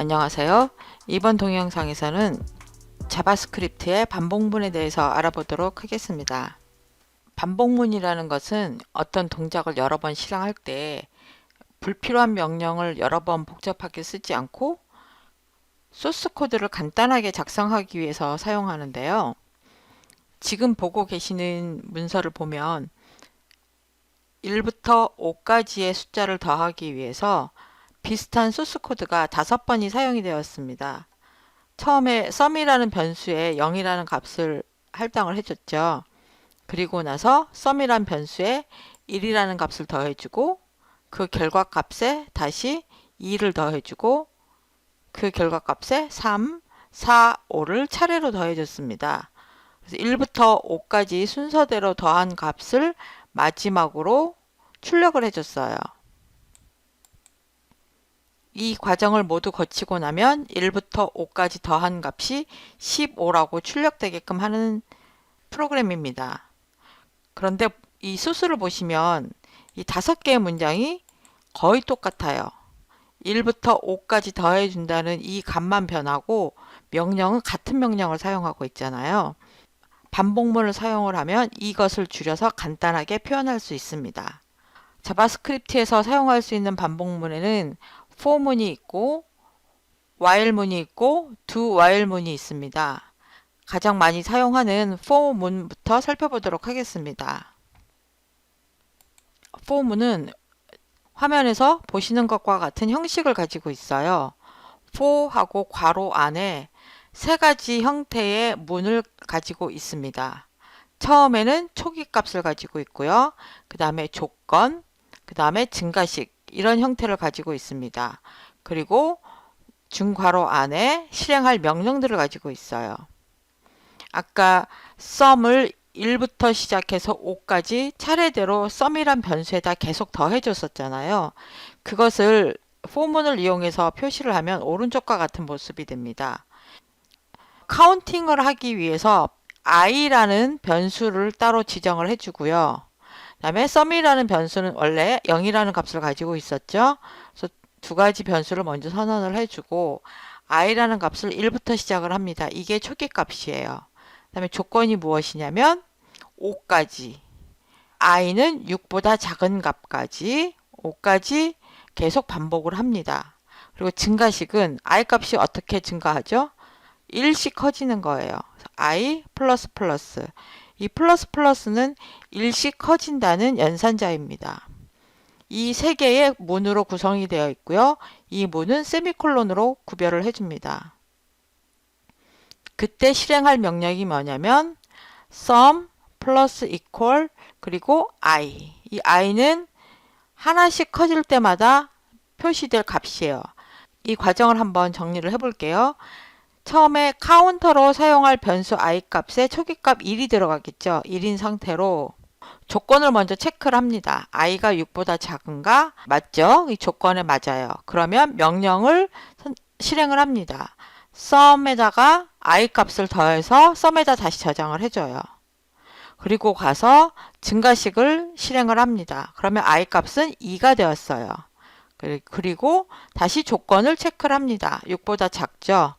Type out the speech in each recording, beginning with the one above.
안녕하세요. 이번 동영상에서는 자바스크립트의 반복문에 대해서 알아보도록 하겠습니다. 반복문이라는 것은 어떤 동작을 여러 번 실행할 때 불필요한 명령을 여러 번 복잡하게 쓰지 않고 소스 코드를 간단하게 작성하기 위해서 사용하는데요. 지금 보고 계시는 문서를 보면 1부터 5까지의 숫자를 더하기 위해서 비슷한 소스 코드가 5번이 사용이 되었습니다. 처음에 sum이라는 변수에 0이라는 값을 할당을 해줬죠. 그리고 나서 sum이라는 변수에 1이라는 값을 더해주고 그 결과값에 다시 2를 더해주고 그 결과값에 3, 4, 5를 차례로 더해줬습니다. 그래서 1부터 5까지 순서대로 더한 값을 마지막으로 출력을 해줬어요. 이 과정을 모두 거치고 나면 1부터 5까지 더한 값이 15라고 출력되게끔 하는 프로그램입니다. 그런데 이 소스를 보시면 이 5개의 문장이 거의 똑같아요. 1부터 5까지 더해준다는 이 값만 변하고 명령은 같은 명령을 사용하고 있잖아요. 반복문을 사용을 하면 이것을 줄여서 간단하게 표현할 수 있습니다. 자바스크립트에서 사용할 수 있는 반복문에는 for문이 있고 while문이 있고 do while문이 있습니다. 가장 많이 사용하는 for문부터 살펴보도록 하겠습니다. for문은 화면에서 보시는 것과 같은 형식을 가지고 있어요. for하고 괄호 안에 세 가지 형태의 문을 가지고 있습니다. 처음에는 초기 값을 가지고 있고요. 그 다음에 조건, 그 다음에 증가식 이런 형태를 가지고 있습니다. 그리고 중괄호 안에 실행할 명령들을 가지고 있어요. 아까 sum을 1부터 시작해서 5까지 차례대로 sum이란 변수에다 계속 더해줬었잖아요. 그것을 for문을 이용해서 표시를 하면 오른쪽과 같은 모습이 됩니다. 카운팅을 하기 위해서 i라는 변수를 따로 지정을 해주고요. 그 다음에 sum이라는 변수는 원래 0이라는 값을 가지고 있었죠. 그래서 두 가지 변수를 먼저 선언을 해주고 i라는 값을 1부터 시작을 합니다. 이게 초기 값이에요. 그 다음에 조건이 무엇이냐면 5까지 i는 6보다 작은 값까지 5까지 계속 반복을 합니다. 그리고 증가식은 i 값이 어떻게 증가하죠? 1씩 커지는 거예요. i 플러스 플러스 이 플러스 플러스는 1씩 커진다는 연산자입니다. 이 세 개의 문으로 구성이 되어 있고요. 이 문은 세미콜론으로 구별을 해줍니다. 그때 실행할 명령이 뭐냐면 sum 플러스 equal 그리고 i 이 i는 하나씩 커질 때마다 표시될 값이에요. 이 과정을 한번 정리를 해볼게요. 처음에 카운터로 사용할 변수 i 값에 초기값 1이 들어가겠죠. 1인 상태로 조건을 먼저 체크를 합니다. i가 6보다 작은가? 맞죠? 이 조건에 맞아요. 그러면 명령을 실행을 합니다. sum에다가 i 값을 더해서 sum에다 다시 저장을 해줘요. 그리고 가서 증가식을 실행을 합니다. 그러면 i 값은 2가 되었어요. 그리고 다시 조건을 체크를 합니다. 6보다 작죠?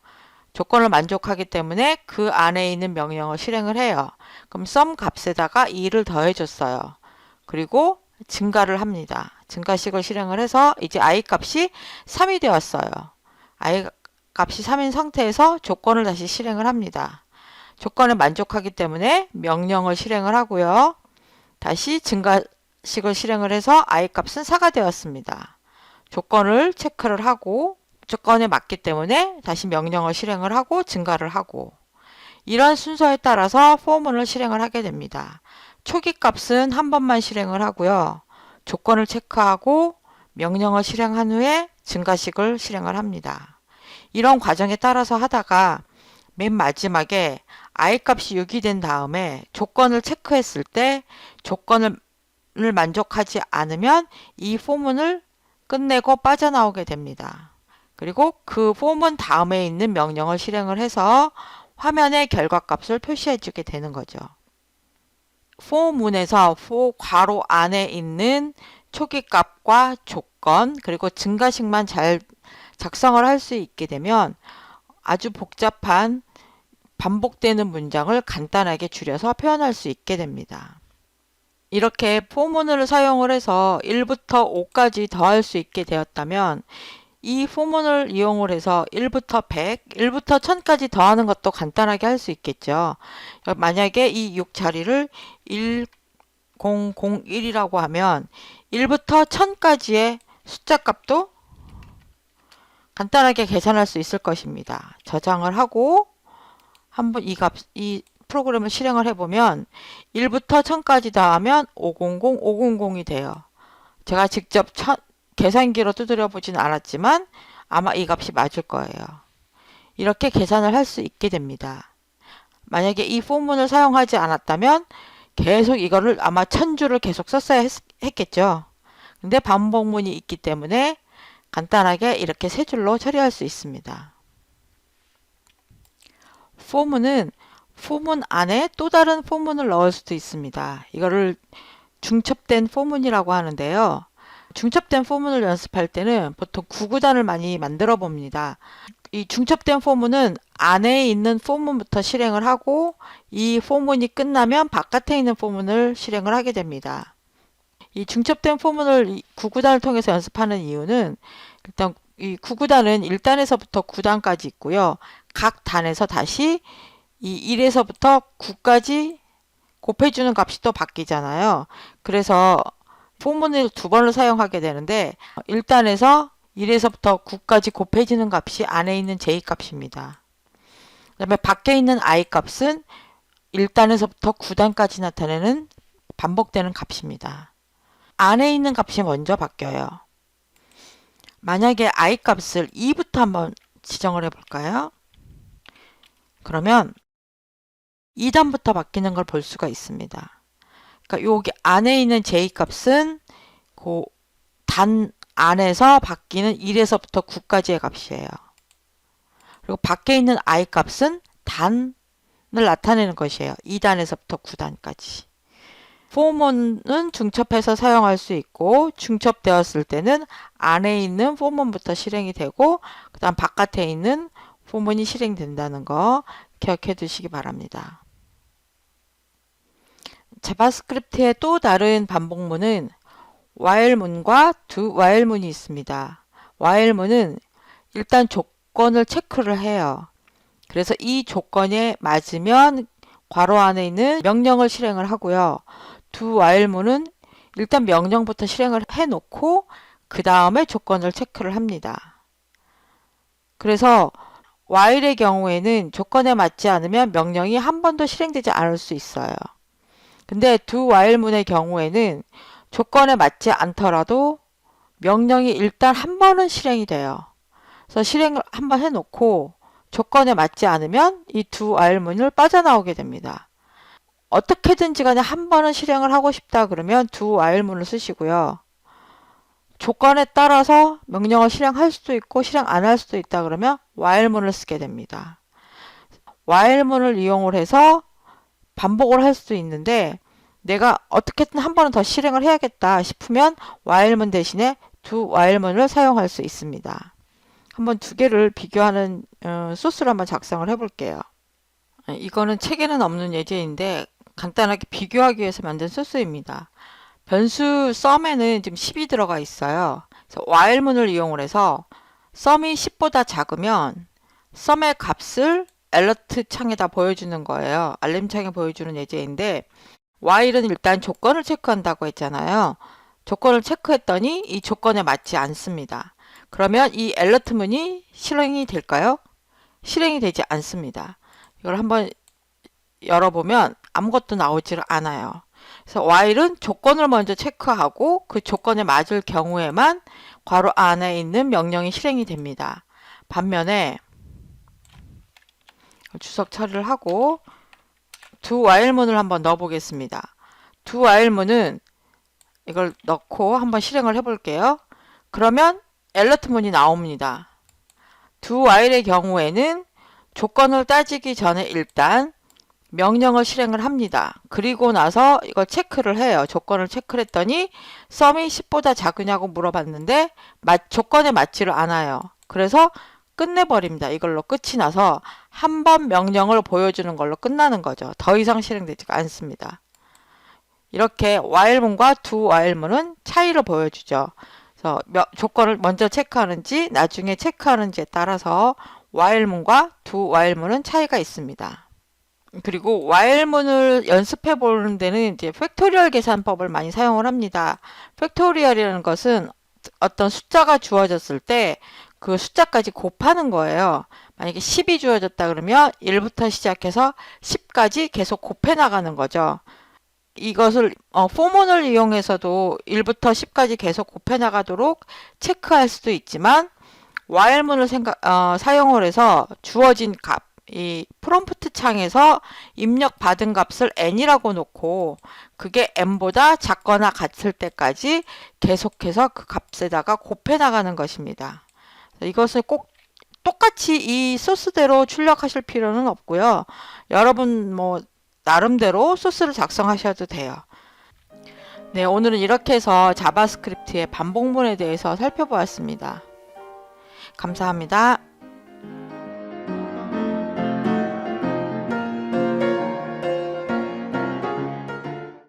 조건을 만족하기 때문에 그 안에 있는 명령을 실행을 해요. 그럼 sum 값에다가 2를 더해줬어요. 그리고 증가를 합니다. 증가식을 실행을 해서 이제 i 값이 3이 되었어요. i 값이 3인 상태에서 조건을 다시 실행을 합니다. 조건에 만족하기 때문에 명령을 실행을 하고요. 다시 증가식을 실행을 해서 i 값은 4가 되었습니다. 조건을 체크를 하고 조건에 맞기 때문에 다시 명령을 실행을 하고 증가를 하고 이런 순서에 따라서 for문을 실행을 하게 됩니다. 초기 값은 한 번만 실행을 하고요. 조건을 체크하고 명령을 실행한 후에 증가식을 실행을 합니다. 이런 과정에 따라서 하다가 맨 마지막에 i 값이 6이 된 다음에 조건을 체크했을 때 조건을 만족하지 않으면 이 for문을 끝내고 빠져나오게 됩니다. 그리고 그 for문 다음에 있는 명령을 실행을 해서 화면에 결과값을 표시해 주게 되는 거죠. for문에서 for 괄호 안에 있는 초기값과 조건 그리고 증가식만 잘 작성을 할 수 있게 되면 아주 복잡한 반복되는 문장을 간단하게 줄여서 표현할 수 있게 됩니다. 이렇게 포문을 사용을 해서 1부터 5까지 더할 수 있게 되었다면 이 포문을 이용을 해서 1부터 100, 1부터 1000까지 더하는 것도 간단하게 할 수 있겠죠. 만약에 이 6자리를 1001이라고 하면 1부터 1000까지의 숫자 값도 간단하게 계산할 수 있을 것입니다. 저장을 하고 한번 이 프로그램을 실행을 해보면 1부터 1000까지 더하면 500, 500이 돼요. 제가 직접 계산기로 두드려 보진 않았지만 아마 이 값이 맞을 거예요. 이렇게 계산을 할 수 있게 됩니다. 만약에 이 포문을 사용하지 않았다면 계속 이거를 아마 1000줄을 계속 썼어야 했겠죠. 근데 반복문이 있기 때문에 간단하게 이렇게 3줄로 처리할 수 있습니다. 포문은 포문 안에 또 다른 포문을 넣을 수도 있습니다. 이거를 중첩된 포문이라고 하는데요. 중첩된 포문을 연습할 때는 보통 구구단을 많이 만들어 봅니다. 이 중첩된 포문은 안에 있는 포문부터 실행을 하고 이 포문이 끝나면 바깥에 있는 포문을 실행을 하게 됩니다. 이 중첩된 포문을 구구단을 통해서 연습하는 이유는 일단 이 구구단은 1단에서부터 9단까지 있고요. 각 단에서 다시 이 1에서부터 9까지 곱해주는 값이 또 바뀌잖아요. 그래서 포문을 2번을 사용하게 되는데 1단에서 1에서부터 9까지 곱해지는 값이 안에 있는 j 값입니다. 그 다음에 밖에 있는 i 값은 1단에서부터 9단까지 나타내는 반복되는 값입니다. 안에 있는 값이 먼저 바뀌어요. 만약에 i 값을 2부터 한번 지정을 해볼까요? 그러면 2단부터 바뀌는 걸 볼 수가 있습니다. 그러니까 여기 안에 있는 j 값은 그 단 안에서 바뀌는 1에서부터 9까지의 값이에요. 그리고 밖에 있는 i 값은 단을 나타내는 것이에요. 2단에서부터 9단까지. 포문은 중첩해서 사용할 수 있고 중첩되었을 때는 안에 있는 포문부터 실행이 되고 그 다음 바깥에 있는 포문이 실행된다는 거 기억해 두시기 바랍니다. 자바스크립트의 또 다른 반복문은 while문과 do while문이 있습니다. while문은 일단 조건을 체크를 해요. 그래서 이 조건에 맞으면 괄호 안에 있는 명령을 실행을 하고요. do while문은 일단 명령부터 실행을 해놓고 그 다음에 조건을 체크를 합니다. 그래서 while의 경우에는 조건에 맞지 않으면 명령이 한 번도 실행되지 않을 수 있어요. 근데 do while문의 경우에는 조건에 맞지 않더라도 명령이 일단 한 번은 실행이 돼요. 그래서 실행을 한번 해놓고 조건에 맞지 않으면 이 do while문을 빠져나오게 됩니다. 어떻게든지 간에 한 번은 실행을 하고 싶다 그러면 do while문을 쓰시고요. 조건에 따라서 명령을 실행할 수도 있고 실행 안 할 수도 있다 그러면 while문을 쓰게 됩니다. while문을 이용을 해서 반복을 할 수도 있는데 내가 어떻게든 한 번은 더 실행을 해야겠다 싶으면 while문 대신에 do while문을 사용할 수 있습니다. 한번 두 개를 비교하는 소스를 한번 작성을 해볼게요. 이거는 책에는 없는 예제인데 간단하게 비교하기 위해서 만든 소스입니다. 변수 sum에는 지금 10이 들어가 있어요. 그래서 while문을 이용을 해서 sum이 10보다 작으면 sum의 값을 alert 창에다 보여주는 거예요. 알림창에 보여주는 예제인데 while은 일단 조건을 체크한다고 했잖아요. 조건을 체크했더니 이 조건에 맞지 않습니다. 그러면 이 alert 문이 실행이 될까요? 실행이 되지 않습니다. 이걸 한번 열어보면 아무것도 나오질 않아요. 그래서 while은 조건을 먼저 체크하고 그 조건에 맞을 경우에만 괄호 안에 있는 명령이 실행이 됩니다. 반면에 주석 처리를 하고 do while문을 한번 넣어 보겠습니다. do while문은 이걸 넣고 한번 실행을 해 볼게요. 그러면 alert 문이 나옵니다. do while의 경우에는 조건을 따지기 전에 일단 명령을 실행을 합니다. 그리고 나서 이걸 체크를 해요. 조건을 체크를 했더니 sum이 10보다 작으냐고 물어봤는데 조건에 맞지를 않아요. 그래서 끝내버립니다. 이걸로 끝이 나서 한 번 명령을 보여주는 걸로 끝나는 거죠. 더 이상 실행되지가 않습니다. 이렇게 while문과 do while문은 차이를 보여주죠. 그래서 조건을 먼저 체크하는지 나중에 체크하는지에 따라서 while문과 do while문은 차이가 있습니다. 그리고 while문을 연습해 보는 데는 이제 팩토리얼 계산법을 많이 사용을 합니다. 팩토리얼이라는 것은 어떤 숫자가 주어졌을 때 그 숫자까지 곱하는 거예요. 만약에 10이 주어졌다 그러면 1부터 시작해서 10까지 계속 곱해 나가는 거죠. 이것을 포문을 이용해서도 1부터 10까지 계속 곱해 나가도록 체크할 수도 있지만 while문을 사용을 해서 주어진 값, 이 프롬프트 창에서 입력받은 값을 n이라고 놓고 그게 n보다 작거나 같을 때까지 계속해서 그 값에다가 곱해 나가는 것입니다. 이것을 꼭 똑같이 이 소스대로 출력하실 필요는 없고요. 여러분 뭐 나름대로 소스를 작성하셔도 돼요. 네, 오늘은 이렇게 해서 자바스크립트의 반복문에 대해서 살펴보았습니다. 감사합니다.